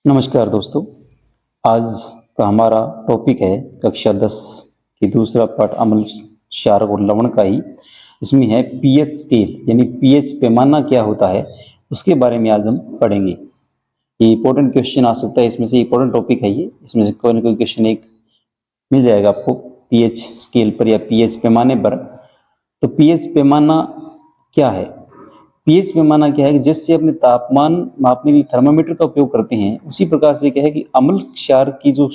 नमस्कार दोस्तों। आज का हमारा टॉपिक है कक्षा 10 की दूसरा पाठ अम्ल क्षारक और लवण का ही। इसमें है पीएच स्केल यानी पीएच पैमाना क्या होता है उसके बारे में आज हम पढ़ेंगे। ये इंपॉर्टेंट क्वेश्चन आ सकता है, इसमें से इंपॉर्टेंट टॉपिक है ये। इसमें से कोई ना कोई क्वेश्चन एक मिल जाएगा आपको पीएच स्केल पर या पीएच पैमाने पर। तो पीएच पैमाना क्या है? पीएच पैमाना क्या है कि जैसे अपने तापमान मापने के लिए थर्मामीटर का उपयोग करते हैं, उसी प्रकार से क्या है कि अम्ल क्षार की जो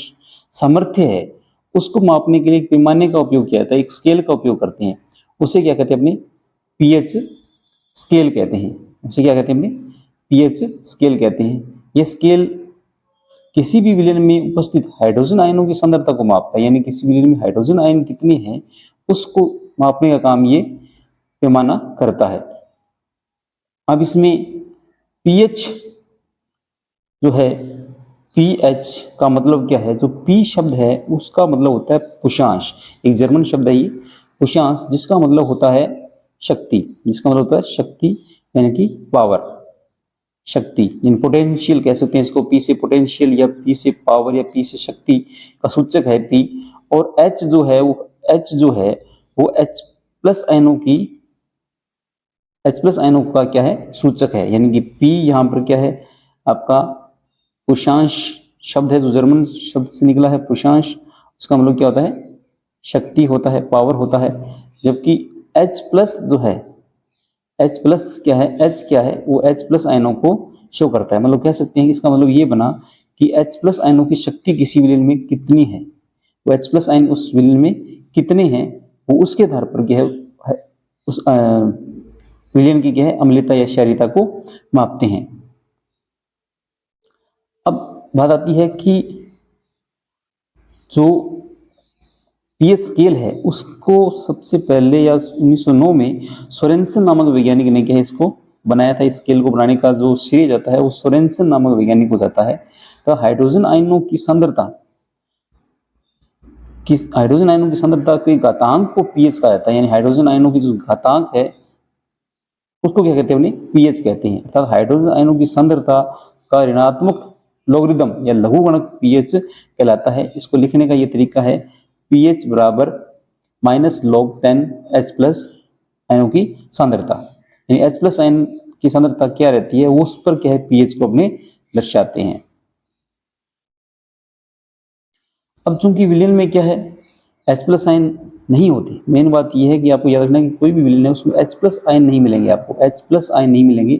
सामर्थ्य है उसको मापने के लिए एक पैमाने का उपयोग किया जाता है, एक स्केल का उपयोग करते हैं। उसे क्या कहते हैं? अपने पीएच स्केल कहते हैं। उसे क्या कहते हैं? अपने पीएच स्केल कहते हैं। यह स्केल किसी भी विलयन में उपस्थित हाइड्रोजन आयनों की सांद्रता को मापता है, यानी किसी विलयन में हाइड्रोजन आयन कितने हैं उसको मापने का काम ये पैमाना करता है। अब इसमें पीएच जो है, पीएच का मतलब क्या है? जो पी शब्द है उसका मतलब होता है पुषांश। एक जर्मन शब्द है ये पुषांश, जिसका मतलब होता है शक्ति। जिसका मतलब होता है शक्ति यानी कि पावर, शक्ति। इन पोटेंशियल कह सकते हैं इसको, पी से पोटेंशियल या पी से पावर या पी से शक्ति का सूचक है पी। और एच जो है वो एच प्लस आयनों की H प्लस आयनों का क्या है? सूचक है। यानी कि P यहाँ पर क्या है? आपका पुषांश शब्द है, जो जर्मन शब्द से निकला है पुषांश। उसका मतलब क्या होता है? शक्ति होता है, पावर होता है। जबकि H प्लस जो है, H प्लस क्या है? H क्या है? वो H प्लस आयनों को शो करता है। मतलब कह सकते हैं कि इसका मतलब ये बना कि H प्लस आयनों की शक्ति किसी विलयन में कितनी है, वो H प्लस आयन उस विलयन में कितने हैं, वो उसके आधार पर क्या है उस विलयन की क्या है? अम्लता या क्षारीयता को मापते हैं। अब बात आती है कि जो पीएच स्केल है उसको सबसे पहले या 1909 में सोरेनसन नामक वैज्ञानिक ने क्या है इसको बनाया था। इस स्केल को बनाने का जो श्रेय जाता है वो सोरेनसन नामक वैज्ञानिक को जाता है। तो हाइड्रोजन आयनों की सांद्रता के घातांक को पीएच कहा जाता है। यानी हाइड्रोजन आयनों की जो घातांक है उसको क्या कहते हैं? उन्हें पीएच कहते हैं। अर्थात हाइड्रोजन आयनों की सांद्रता का ऋणात्मक लोगरिथम या लघुगणक पीएच कहलाता है। इसको लिखने का ये तरीका है पीएच बराबर माइनस लॉग 10 एच प्लस आयनों की सांद्रता। यानी एच प्लस आयन की सांद्रता क्या रहती है, उस पर क्या है पीएच को अपने दर्शाते हैं। अब चूंकि विलयन में क्या है, एच प्लस आयन नहीं होते। मेन बात यह है कि आपको याद रखना कि कोई भी विलयन है उसमें एच प्लस आयन नहीं मिलेंगे, आपको एच प्लस आयन नहीं मिलेंगे,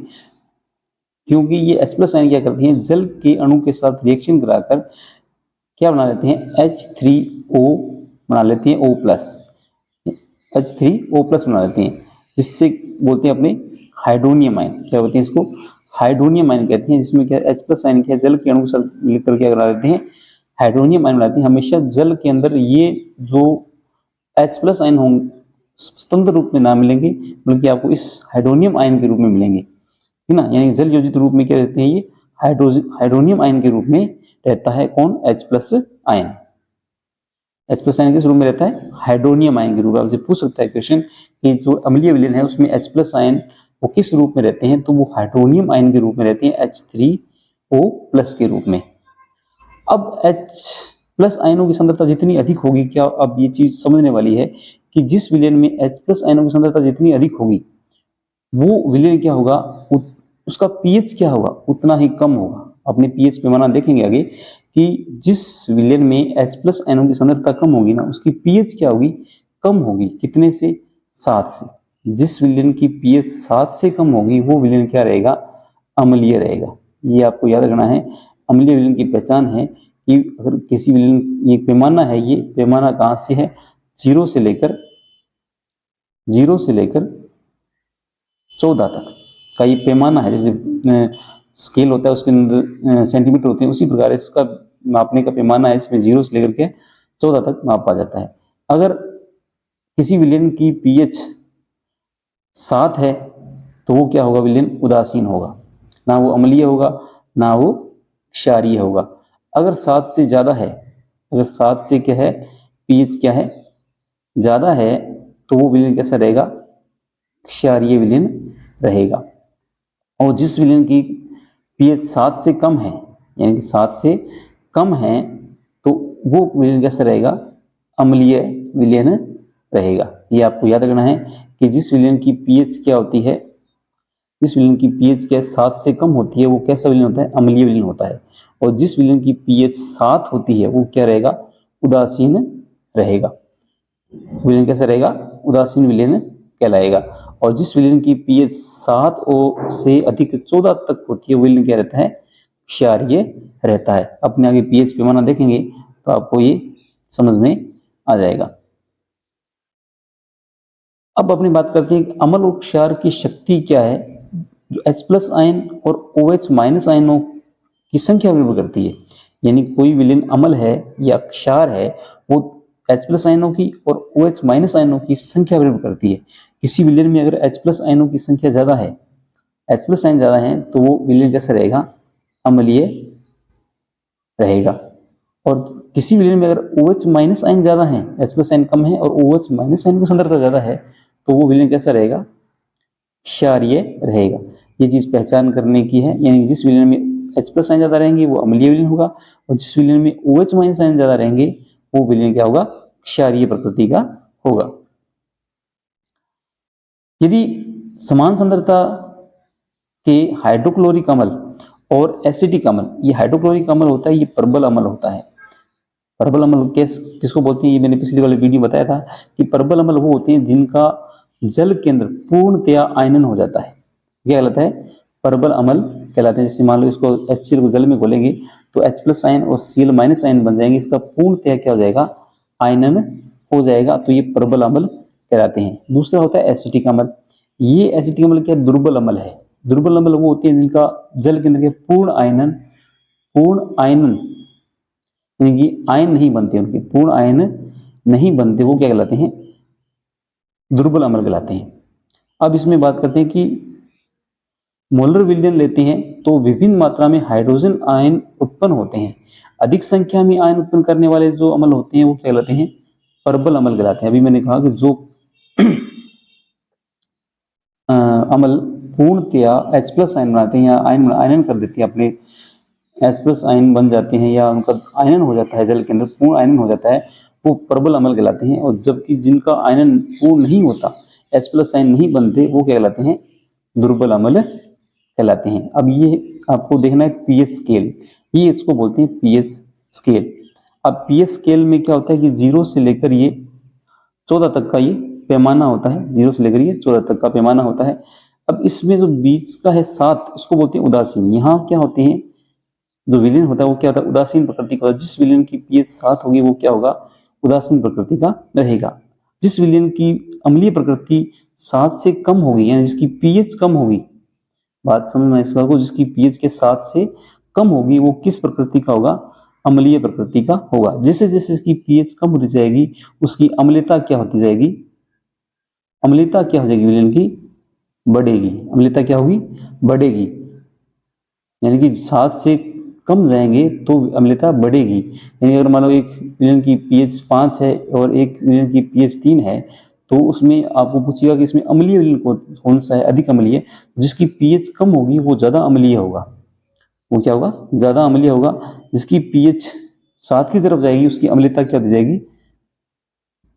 क्योंकि ये एच प्लस आयन क्या करती हैं? जल के अणु के साथ रिएक्शन कराकर क्या बना लेते हैं? H3O बना लेती हैं, O प्लस, H3O प्लस बना लेते हैं, जिससे बोलते हैं अपने हाइड्रोनियम आयन। क्या बोलते हैं इसको? हाइड्रोनियम आयन कहते हैं। जिसमें क्या एच प्लस आयन क्या जल के अणु के साथ मिलकर क्या बना लेते हैं? हाइड्रोनियम आयन बनाते हैं। हमेशा जल के अंदर ये जो एच प्लस आयन होंगे स्वतंत्र रूप में ना मिलेंगे, बल्कि आपको इस हाइड्रोनियम आयन के रूप में मिलेंगे, है ना। यानी जल योजित रूप में क्या रहते हैं? ये हाइड्रोनियम आयन के रूप में रहता है। कौन? H plus ion. H plus ion किस रूप में रहता है? हाइड्रोनियम आयन के रूप में। आपसे पूछ सकता है क्वेश्चन कि जो अम्लीय विलयन है उसमें एच प्लस आयन वो किस रूप में रहते हैं? तो वो हाइड्रोनियम आयन के रूप में रहते हैं, H3O प्लस के रूप में। अब H प्लस आयनों की सांद्रता जितनी अधिक होगी, क्या अब ये चीज समझने वाली है कि जिस विलयन में H प्लस आयनों की सांद्रता जितनी अधिक होगी वो विलयन क्या होगा? उसका पीएच क्या होगा? उतना ही कम होगा। अपने पीएच पैमाना देखेंगे आगे कि जिस विलयन में H प्लस आयनों की सांद्रता कम होगी ना, उसकी पीएच क्या होगी? कम होगी। कितने से? 7 से। जिस विलयन की पीएच 7 से कम होगी वो विलयन क्या रहेगा? अम्लीय रहेगा। ये आपको याद रखना है। अम्लीय विलयन की पहचान है कि अगर किसी विलयन, ये पैमाना है, ये पैमाना कहाँ से है? 0 से लेकर 14 तक का ये पैमाना है। जैसे स्केल होता है उसके अंदर सेंटीमीटर होते हैं, उसी प्रकार इसका मापने का पैमाना है। इसमें 0 से लेकर के 14 तक मापा जाता है। अगर किसी विलयन की पीएच 7 है तो वो क्या होगा? विलयन उदासीन होगा, ना वो अम्लीय होगा ना वो क्षारीय होगा। अगर 7 से ज्यादा है, अगर 7 से क्या है पीएच क्या है? ज्यादा है, तो वो विलयन कैसा रहेगा? क्षारीय विलयन रहेगा। और जिस विलयन की पीएच 7 से कम है यानी कि 7 से कम है तो वो विलयन कैसा रहेगा, अम्लीय विलयन रहेगा। ये आपको याद रखना है कि जिस विलयन की पीएच क्या होती है, जिस विलयन की पीएच क्या 7 से कम होती है वो कैसा विलयन होता है, अम्लीय विलयन होता है। और जिस विलयन की पीएच 7 होती है वो क्या रहेगा, उदासीन रहेगा। विलयन कैसा रहेगा, उदासीन विलयन कहलाएगा। और जिस विलयन की पीएच 7 से अधिक 14 तक होती है वो विलयन क्या रहता है, क्षारीय रहता है। अपने आगे पीएच पैमाना देखेंगे तो आपको ये समझ में आ जाएगा। अब अपनी बात करते हैं कि अम्ल और क्षार की शक्ति क्या है। जो H+ आयन और OH- आयनों की संख्या पर निर्भर करती है। यानी कोई विलयन अम्ल है या क्षार है वो H+ आयनों की और OH- आयनों की संख्या पर निर्भर करती है। किसी विलयन में अगर H+ आयनों की संख्या ज्यादा है, H+ आयन ज्यादा है तो वो विलयन कैसा रहेगा, अम्लीय रहेगा। और किसी विलयन में अगर OH- आयन ज्यादा है, H+ आयन कम है और OH- आयन की सांद्रता ज्यादा है तो वो विलयन कैसा रहेगा, क्षारीय रहेगा। ये चीज पहचान करने की है। यानी जिस विलयन में H+ आयन ज्यादा रहेंगे वो अम्लीय विलयन होगा और जिस विलयन में OH- आयन ज्यादा रहेंगे वो विलयन क्या होगा, क्षारीय प्रकृति का होगा। यदि समान सांद्रता के हाइड्रोक्लोरिक अम्ल और एसिटिक अम्ल, ये हाइड्रोक्लोरिक अम्ल होता है, ये प्रबल अम्ल होता है। प्रबल अम्ल किसको बोलते हैं, ये मैंने पिछली वाले वीडियो बताया था कि प्रबल अम्ल वो होते हैं जिनका जल केंद्र पूर्णतया आयनन हो जाता है। क्या कहलाता है, प्रबल अम्ल कहलाते हैं। जैसे मान लो इसको HCl को जल में घोलेंगे तो H+ आयन और Cl- आयन बन जाएंगे, इसका पूर्णतया क्या हो जाएगा, आयनन हो जाएगा, तो ये प्रबल अम्ल कहलाते हैं। दूसरा होता है एसिटिक अम्ल। ये एसिटिक अम्ल क्या, दुर्बल अम्ल है। दुर्बल अम्ल वो होते हैं जिनका जल केंद्र के पूर्ण आयनन यानी कि आयन नहीं बनते, उनके पूर्ण आयन नहीं बनते, वो क्या कहलाते हैं, दुर्बल अम्ल कहलाते हैं। अब इसमें बात करते हैं कि मोलर विलयन लेते हैं तो विभिन्न मात्रा में हाइड्रोजन आयन उत्पन्न होते हैं। अधिक संख्या में आयन उत्पन्न करने वाले जो अम्ल होते हैं वो क्या कहलाते हैं, प्रबल अम्ल कहलाते हैं। अभी मैंने कहा कि जो अम्ल पूर्णतया H+ आयन बनाते हैं या आयनन कर देते हैं, अपने H+ आयन बन जाते हैं या उनका आयनन हो जाता है, जल के अंदर पूर्ण आयनन हो जाता है, वो प्रबल अम्ल कहलाते हैं। और जबकि जिनका आयनन पूर्ण नहीं होता, H+ आयन नहीं बनते, वो क्या कहलाते हैं, दुर्बल अम्ल कहलाते हैं। अब ये आपको देखना है पीएच स्केल, ये इसको बोलते हैं पीएच स्केल। अब पीएच स्केल में क्या होता है कि 0 से लेकर ये 14 तक का ये पैमाना होता है, 0 से लेकर ये 14 तक का पैमाना होता है। अब इसमें जो बीच का है 7, इसको बोलते हैं उदासीन। यहाँ क्या होते हैं, जो विलयन होता है वो क्या होता है, उदासीन प्रकृति का। जिस विलयन की पीएच 7 होगी वो क्या होगा, उदासीन प्रकृति का रहेगा। जिस विलयन की अम्लीय प्रकृति 7 से कम होगी, यानी जिसकी पीएच कम होगी, बात समझना इस बात को, जिसकी पीएच के 7 से कम होगी वो किस प्रकृति का होगा, अम्लीय प्रकृति का होगा। जैसे जैसे इसकी पीएच कम होती जाएगी उसकी अम्लता क्या होती जाएगी, अम्लता क्या हो जाएगी विलयन की, बढ़ेगी। अम्लता क्या होगी, बढ़ेगी। यानी कि 7 से कम जाएंगे तो अम्लता बढ़ेगी। यानी अगर मान लो एक विलयन की पीएच 5 है और एक विलयन की पीएच 3 है तो उसमें आपको पूछेगा कि इसमें अम्लीय विलयन कौन सा है, अधिक अम्लीय। जिसकी पीएच कम होगी वो ज्यादा अम्लीय होगा, वो क्या होगा, ज्यादा अम्लीय होगा। जिसकी पीएच 7 की तरफ जाएगी उसकी अम्लता क्या होती जाएगी,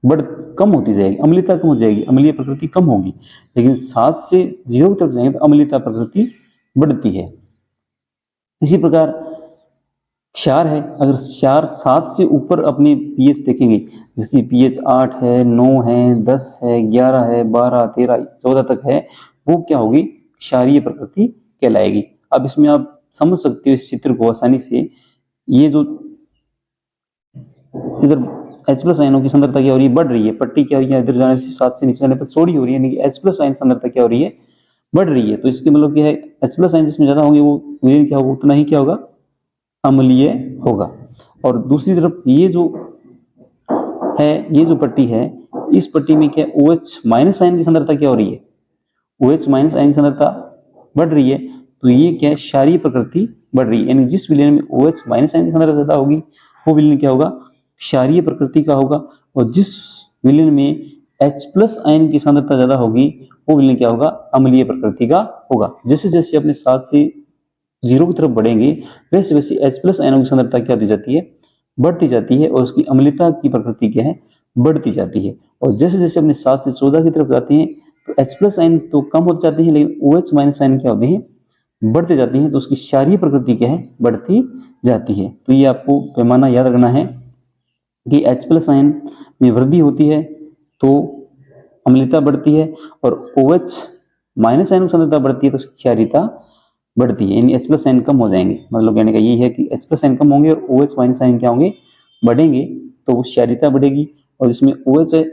बढ़ कम होती जाएगी, अम्लता कम हो जाएगी, अम्लीय प्रकृति कम होगी। लेकिन 7 से 0 की तरफ जाएंगे तो अम्लता प्रकृति बढ़ती है। इसी प्रकार क्षार है, अगर क्षार 7 से ऊपर अपनी पीएच देखेंगे, जिसकी पीएच 8 है, 9 है, 10 है, 11 है, 12, 13, 14 तक है, वो क्या होगी, क्षारीय प्रकृति कहलाएगी। अब इसमें आप समझ सकते हो इस चित्र को आसानी से। ये जो इधर H+ आयनों की सांद्रता क्या हो रही है, बढ़ रही है। पट्टी क्या हो रही है, इधर जाने से 7 से नीचे जाने पर चौड़ी हो रही है, यानी कि H+ आयन सांद्रता क्या हो रही है, बढ़ रही है। तो इसके मतलब क्या है, H+ आयन जिसमें ज्यादा होंगे वो विलयन क्या होगा, उतना ही क्या होगा, अम्लीय होगा। और दूसरी तरफ ये जो है, ये जो पट्टी है, इस पट्टी में क्या OH- आयन की सांद्रता क्या हो रही है, OH- आयन की सांद्रता बढ़ रही है। तो ये क्या है, क्षारीय प्रकृति बढ़ रही है। यानी जिस विलयन में OH- आयन की सांद्रता ज्यादा होगी वो विलयन क्या होगा, क्षारीय प्रकृति का होगा। और जिस विलयन में H+ आयन की सांद्रता ज्यादा होगी वो विलयन क्या होगा, अम्लीय प्रकृति का होगा। जैसे जैसे अपने 7 से जीरो की तरफ बढ़ेंगे वैसे वैसे H प्लस आयनों की सांद्रता क्या होती जाती है, बढ़ती जाती है, और उसकी अम्लता की प्रकृति क्या है, बढ़ती जाती है। और जैसे जैसे अपने 7 से 14 की तरफ जाते हैं तो H प्लस आयन तो कम हो जाती है, लेकिन OH माइनस आयन क्या होते हैं, बढ़ते जाती हैं, तो उसकी क्षारीय प्रकृति क्या है, बढ़ती जाती है। तो ये आपको पैमाना याद रखना है कि H प्लस आयन में वृद्धि होती है तो अम्लता बढ़ती है, और OH माइनस आयन की सांद्रता बढ़ती है तो क्षारीयता बढ़ती है, यानी H प्लस आयन कम हो जाएंगे। मतलब कहने का यही है कि H प्लस आयन कम होंगे और OH माइनस आयन क्या होंगे, बढ़ेंगे, तो वो क्षारीयता बढ़ेगी। और जिसमें OH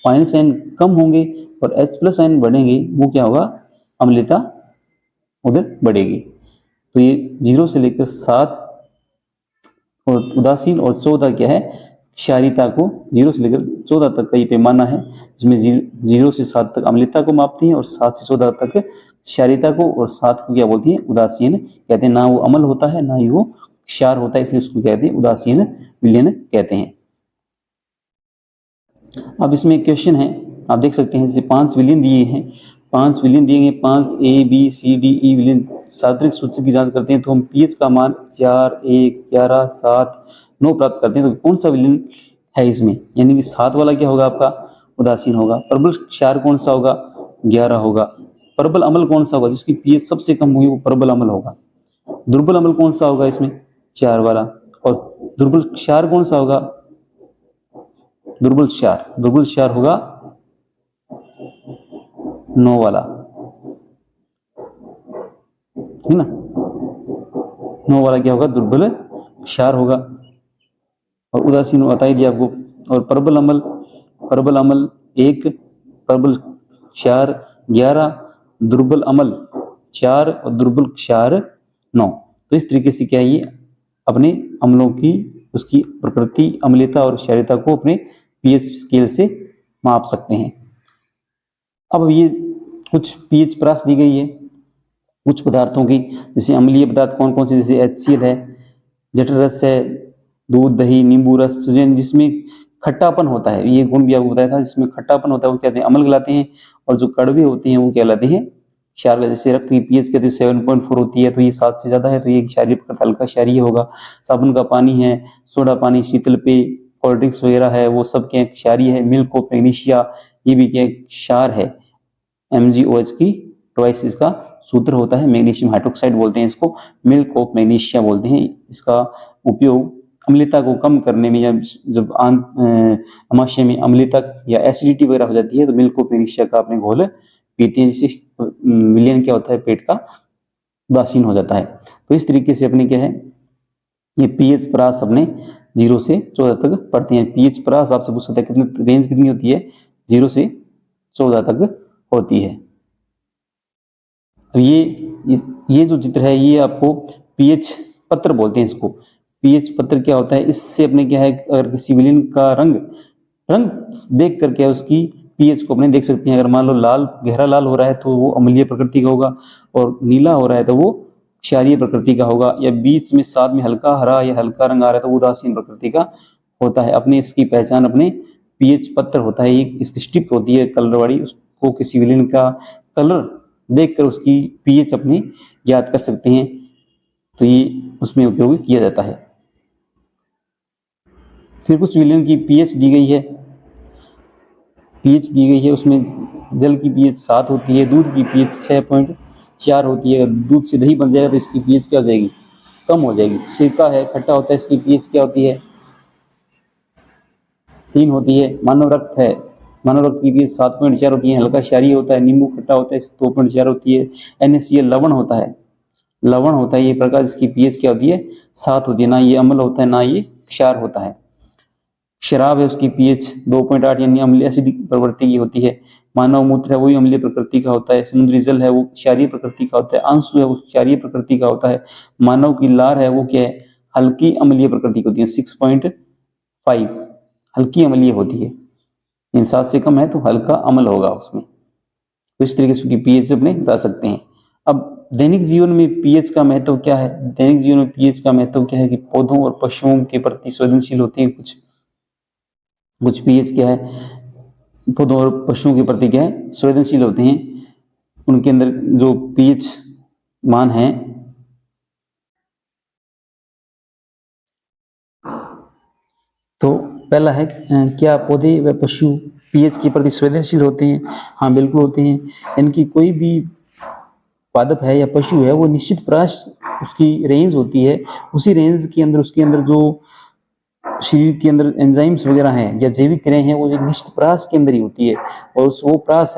माइनस आयन कम होंगे और H प्लस आयन बढ़ेंगे, वो क्या होगा, अम्लता उधर बढ़ेगी। तो ये 0 से लेकर 7 और उदासीन और 14 क्या है, क्षारीयता को 0 से लेकर 14 तक का ये पैमाना है, जिसमें 0 से 7 तक अम्लता को मापती हैं और 7 से 14 तक क्षारीयता को, और 7 को क्या बोलती है, उदासीन कहते हैं। ना वो अम्ल होता है ना ही वो क्षार होता है, इसलिए उसको कहते हैं उदासीन विलयन कहते हैं। अब इसमें एक क्वेश्चन है, आप देख सकते हैं, जैसे 5 विलयन दिए हैं, 5 विलयन दिए गए, 5 ABCDE विलयन सादृश्य सूची की जांच करते हैं तो हम पीएच का मान 4, 1, 11, 7, 9 प्राप्त करते हैं। तो कौन सा विलयन है इसमें, यानी कि 7 वाला क्या होगा आपका, उदासीन होगा। प्रबल क्षार कौन सा होगा, 11 होगा। प्रबल अम्ल कौन सा होगा, जिसकी पीएच सबसे कम हुई वो प्रबल अम्ल होगा। दुर्बल अम्ल कौन सा होगा इसमें, 4 वाला। और दुर्बल क्षार कौन सा होगा, दुर्बल क्षार होगा 9 वाला, है ना। 9 वाला क्या होगा, दुर्बल क्षार होगा। और उदासीन बता ही दिया आपको। और प्रबल अम्ल 1, प्रबल क्षार 11, दुर्बल अम्ल 4 और दुर्बल क्षार 9। तो इस तरीके से क्या है, ये अपने अम्लों की उसकी प्रकृति, अम्लता और क्षारीयता को अपने पीएच स्केल से माप सकते हैं। अब ये कुछ पीएच परास दी गई है कुछ पदार्थों की, जैसे अम्लीय पदार्थ कौन कौन से, जैसे HCl है, जठर रस है, दूध, दही, नींबू रस, जिसमें खट्टापन होता है, ये गुण भी आपको बताया था, जिसमें खट्टापन होता है वो कहते हैं अम्ल कहलाते हैं। और जो कड़वे होते हैं वो कहलाते हैं क्षार। जैसे रक्त की पीएच कहते हैं 7.4 होती है, तो ये 7 से ज्यादा है तो ये क्षारीय प्रकृति, हल्का क्षारीय होगा। साबुन का पानी है, सोडा पानी, शीतल पेय, कोल्ड ड्रिंक्स वगैरह है, वो सब क्या क्षारीय है। मिल्क ऑफ मैग्नीशिया, ये भी क्या क्षार है। MgOH की ट्वाइस इसका सूत्र होता है, मैग्नीशियम हाइड्रोक्साइड बोलते हैं इसको, मिल्क ऑफ मैग्नीशिया बोलते हैं। इसका उपयोग अम्लता को कम करने में, या जब आमाशय में अम्लता या एसिडिटी वगैरह हो जाती है तो मिल्क ऑफ मैग्नीशिया का अपने घोल पीते हैं, जिससे विलयन क्या होता है, पेट का उदासीन हो जाता है। तो इस तरीके से अपने क्या है, ये पीएच परास अपने 0 से 14 तक पढ़ते हैं। पीएच परास आपसे पूछ सकता है कितनी रेंज कितनी होती है, 0 से 14 तक होती है। अब ये जो चित्र है ये आपको पीएच पत्र बोलते हैं इसको। पीएच पत्र क्या होता है, इससे अपने क्या है, अगर किसी विलयन का रंग देख करके उसकी पीएच को अपने देख सकते हैं। अगर मान लो लाल, गहरा लाल हो रहा है तो वो अम्लीय प्रकृति का होगा, और नीला हो रहा है तो वो क्षारीय प्रकृति का होगा, या बीच में साथ में हल्का हरा या हल्का रंग आ रहा है तो वो उदासीन प्रकृति का होता है। अपने इसकी पहचान अपने पीएच पत्र होता है, एक इसकी स्ट्रिप होती है कलर वाली, उसको किसी विलयन का कलर देखकर उसकी पीएच अपनी याद कर सकते हैं, तो ये उसमें उपयोग किया जाता है। फिर कुछ विलयन की पीएच दी गई है, उसमें जल की पीएच 7 होती है, दूध की पीएच 6.4 होती है। दूध से दही बन जाएगा तो इसकी पीएच क्या हो जाएगी, कम हो जाएगी। सिरका है, खट्टा होता है, इसकी पीएच क्या होती है, 3 होती है। मानव रक्त है, मानव रक्त की पीएच 7.4 होती है, हल्का क्षारीय होता है। नींबू खट्टा होता है, 2.4 होती है। NaCl लवण होता है, ये प्रकार इसकी पीएच क्या होती है, 7 होती है। ना ये अम्ल होता है ना ये क्षार होता है। शराब है, उसकी पीएच 2.8 यानी अम्लीय एसिडिक प्रवृत्ति की होती है। मानव मूत्र है, वही अम्लीय प्रकृति का होता है। समुद्री जल है वो क्षारीय प्रकृति का होता है। आंसू है वो क्षारीय प्रकृति का होता है। मानव की लार है वो क्या है, हल्की अम्लीय प्रकृति की होती है, 6.5 हल्की अम्लीय होती है। इन 7 से कम है तो हल्का अम्ल होगा उसमें। तो इस तरीके से उसकी पीएच अपने बता सकते हैं। अब दैनिक जीवन में पीएच का महत्व क्या है, दैनिक जीवन में पीएच का महत्व क्या है कि पौधों और पशुओं के प्रति संवेदनशील होते हैं कुछ पीएच क्या है, पौधों और पशुओं के प्रति क्या है, संवेदनशील होते हैं। उनके अंदर जो पीएच मान है तो पहला है क्या पौधे व पशु पीएच के प्रति संवेदनशील होते हैं? हाँ, बिल्कुल होते हैं। इनकी कोई भी पादप है या पशु है वो निश्चित प्रयास उसकी रेंज होती है, उसी रेंज के अंदर उसके अंदर जो शरीर के अंदर एंजाइम्स वगैरह हैं या जैविक क्रियाएं हैं वो एक निश्चित प्रयास के अंदर ही होती है, और वो प्रयास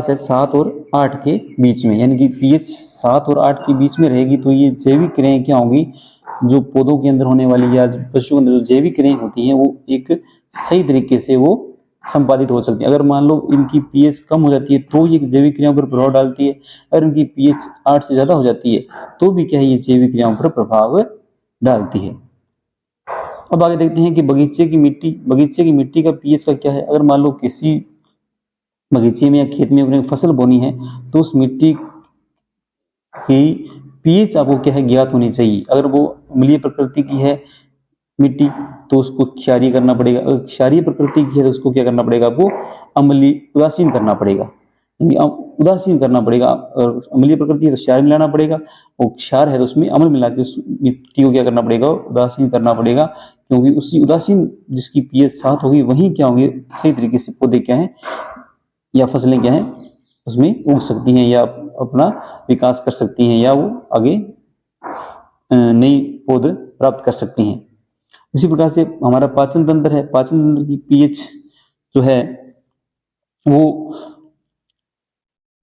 है 7 और 8 के बीच में, यानी कि पीएच 7 और 8 के बीच में रहेगी तो ये जैविक क्रियाएं क्या होंगी, जो पौधों के अंदर होने वाली या पशुओं के अंदर जो जैविक क्रियाएं होती हैं वो एक सही तरीके से वो संपादित हो सकती है। अगर मान लो इनकी पीएच कम हो जाती है तो ये जैविक क्रियाओं पर प्रभाव डालती है, अगर इनकी पीएच 8 से ज्यादा हो जाती है तो भी क्या है ये जैविक क्रियाओं पर प्रभाव डालती है। अब आगे देखते हैं कि बगीचे की मिट्टी का पीएच का क्या है। अगर मान लो किसी बगीचे में या खेत में अपने फसल बोनी है तो उस मिट्टी की पीएच आपको क्या है ज्ञात होनी चाहिए। अगर वो अम्लीय प्रकृति की है मिट्टी तो उसको क्षारीय करना पड़ेगा, अगर क्षारीय प्रकृति की है तो उसको क्या करना पड़ेगा, आपको उदासीन करना पड़ेगा, यानी उदासीन करना पड़ेगा। और अम्लीय प्रकृति है तो क्षार मिलाना पड़ेगा, और क्षार है तो उसमें अम्ल मिला के उस मिट्टी को क्या करना पड़ेगा, उदासीन करना पड़ेगा, क्योंकि उसी उदासीन जिसकी पीएच 7 होगी वहीं क्या होंगे सही तरीके से पौधे क्या है या फसलें क्या हैं उसमें उग सकती हैं या अपना विकास कर सकती हैं या वो आगे नई पौध प्राप्त कर सकती हैं। इसी प्रकार से हमारा पाचन तंत्र है, पाचन तंत्र की पीएच जो है वो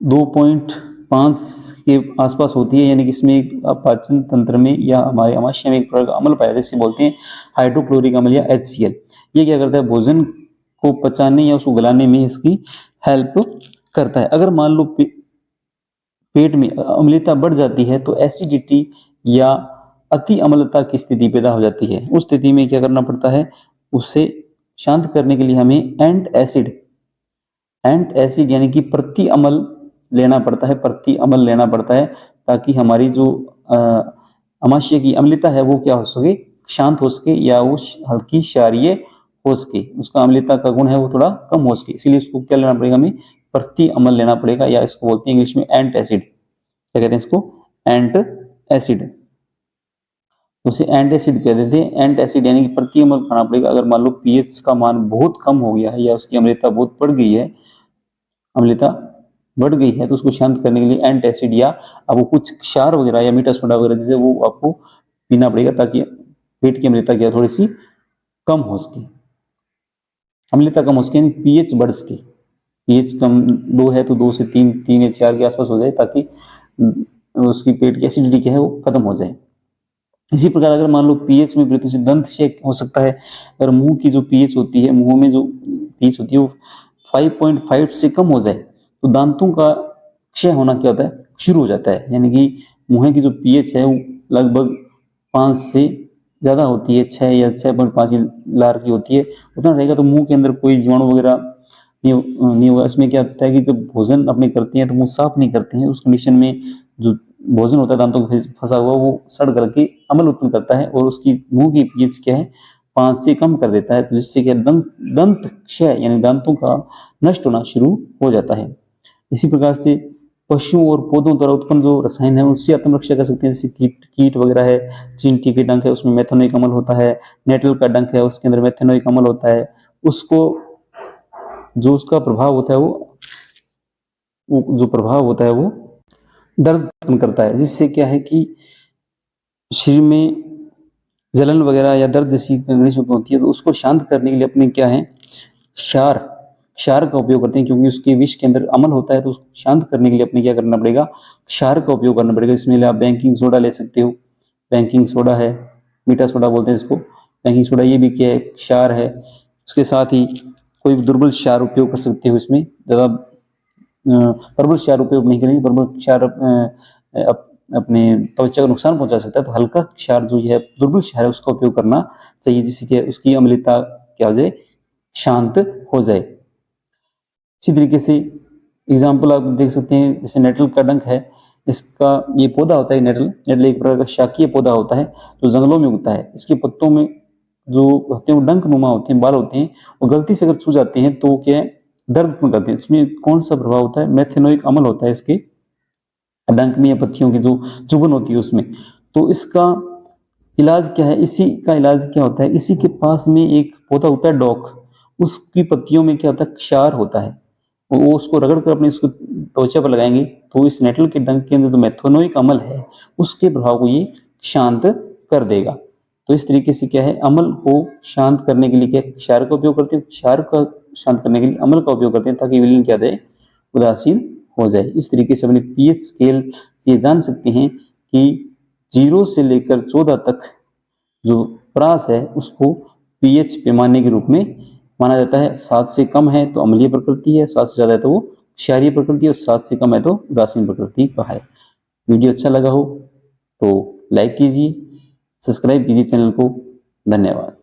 2.5 के आसपास होती है, यानी कि इसमें पाचन तंत्र में या हमारे आमाशय में एक प्रकार का अम्ल पाया जाता है जिसे बोलते हैं हाइड्रोक्लोरिक अम्ल या HCl। ये क्या करता है, भोजन को पचाने या उसको गलाने में इसकी हेल्प करता है। अगर मान लो पेट में अम्लता बढ़ जाती है तो एसिडिटी या अति अम्लता की स्थिति पैदा हो जाती है। उस स्थिति में क्या करना पड़ता है, उसे शांत करने के लिए हमें एंट एसिड यानी कि प्रति अम्ल लेना पड़ता है ताकि हमारी जो आमाशय की अम्लता है वो क्या हो सके, शांत हो सके या वो हल्की क्षारीय हो सके, उसका अम्लता का गुण है वो थोड़ा कम हो सके। इसीलिए उसको क्या लेना पड़ेगा, हमें प्रति अम्ल लेना पड़ेगा, या इसको बोलते हैं इंग्लिश में एंट एसिड। क्या कहते हैं इसको, एंट एसिड। उसे एंट एसिड कह देते हैं। एंट एसिड यानी कि प्रति अम्ल खाना पड़ेगा। अगर मान लो पीएच का मान बहुत कम हो गया है या उसकी अम्लता बहुत बढ़ गई है, तो उसको शांत करने के लिए एंट एसिड या आपको कुछ क्षार वगैरह या मीठा सोडा वगैरह जिसे वो आपको पीना पड़ेगा ताकि पेट की अम्लता क्या थोड़ी सी कम हो सके, अम्लता कम हो सके, पीएच बढ़ सके। पीएच कम 2 है तो 2 से 3 या 4 के आसपास हो जाए ताकि उसकी पेट की एसिडिटी क्या है वो खत्म हो जाए। इसी प्रकार अगर मान लो पीएच में वृद्धि से दंत क्षय हो सकता है। अगर मुंह की जो पीएच होती है, मुंह में जो पीएच होती है वो 5.5 से कम हो जाए तो दांतों का क्षय होना क्या होता है, शुरू हो जाता है। यानी कि मुंह की जो पीएच है वो लगभग 5 से ज्यादा होती है, 6 या 6.5 लार की होती है, उतना रहेगा तो मुंह के अंदर कोई जीवाणु वगैरह नहीं होगा। इसमें क्या होता है कि जब भोजन अपने करते हैं तो मुंह साफ नहीं करते हैं, उस कंडीशन में जो भोजन होता है दांतों में फंसा हुआ वो सड़ करके अम्ल उत्पन्न करता है और उसकी मुंह की पीएच क्या है 5 से कम कर देता है, तो जिससे क्या दंत क्षय यानी दांतों का नष्ट होना शुरू हो जाता है। इसी प्रकार से पशुओं और पौधों द्वारा उत्पन्न जो रसायन है उससे आत्मरक्षा कर सकते हैं, जैसे कीट वगैरह है, चींटी के डंक है उसमें मेथेनोइक अम्ल होता है, नेटल का डंक है उसके अंदर मेथेनोइक अम्ल होता है, उसको जो उसका प्रभाव होता है वो दर्द उत्पन्न करता है, जिससे क्या है कि शरीर में जलन वगैरह या दर्द जैसी कंडीशन होती है तो उसको शांत करने के लिए अपने क्या है क्षार का उपयोग करते हैं, क्योंकि उसके विष के अंदर अम्ल होता है तो उसको शांत करने के लिए अपने क्या करना पड़ेगा, क्षार का उपयोग करना पड़ेगा। इसमें आप बेकिंग सोडा ले सकते हो, बेकिंग सोडा है, मीठा सोडा बोलते हैं इसको, बेकिंग सोडा, ये भी क्या है क्षार है। उसके साथ ही कोई दुर्बल क्षार उपयोग कर सकते हो, इसमें ज्यादा प्रबल क्षार उपयोग नहीं करेंगे, प्रबल क्षार अपने त्वचा को नुकसान पहुंचा सकता है, तो हल्का क्षार जो है दुर्बल क्षार है उसका उपयोग करना चाहिए, जिससे कि उसकी अम्लता क्या हो जाए, शांत हो जाए। इसी तरीके से एग्जाम्पल आप देख सकते हैं, जैसे नेटल का डंक है, इसका ये पौधा होता है, नेटल एक प्रकार का शाकीय पौधा होता है जो जंगलों में उगता है। इसके पत्तों में जो होते हैं वो डंक नुमा होते हैं, बाल होते हैं, और गलती से अगर छू जाते हैं तो क्या दर्द उत्पन्न करते हैं। उसमें कौन सा प्रभाव होता है, मेथेनोइक अम्ल होता है इसके डंक में या पत्तियों की जो चुभन होती है उसमें, तो इसका इलाज क्या है, इसी का इलाज क्या होता है, इसी के पास में एक पौधा होता है डोक, उसकी पत्तियों में क्या होता है, क्षार होता है। वो उसको रगड़ कर अपने उसको त्वचा पर लगाएंगे तो इस नेटल के डंक के अंदर जो मेथोनोइक अम्ल है उसके प्रभाव को ये शांत कर देगा। तो इस तरीके से क्या है, अम्ल को शांत करने के लिए क्या क्षार का उपयोग करते हैं, क्षार का शांत करने के लिए अम्ल का उपयोग करते हैं ताकि विलीन क्या दे, उदासीन हो जाए। इस तरीके से अपने पीएच स्केल से ये जान सकते हैं कि 0 से लेकर 14 तक जो परास है उसको पीएच पैमाने के रूप में माना जाता है। 7 से कम है तो अम्लीय प्रकृति है, 7 से ज़्यादा है तो वो क्षारीय प्रकृति है, और 7 से कम है तो उदासीन प्रकृति का है। वीडियो अच्छा लगा हो तो लाइक कीजिए, सब्सक्राइब कीजिए चैनल को। धन्यवाद।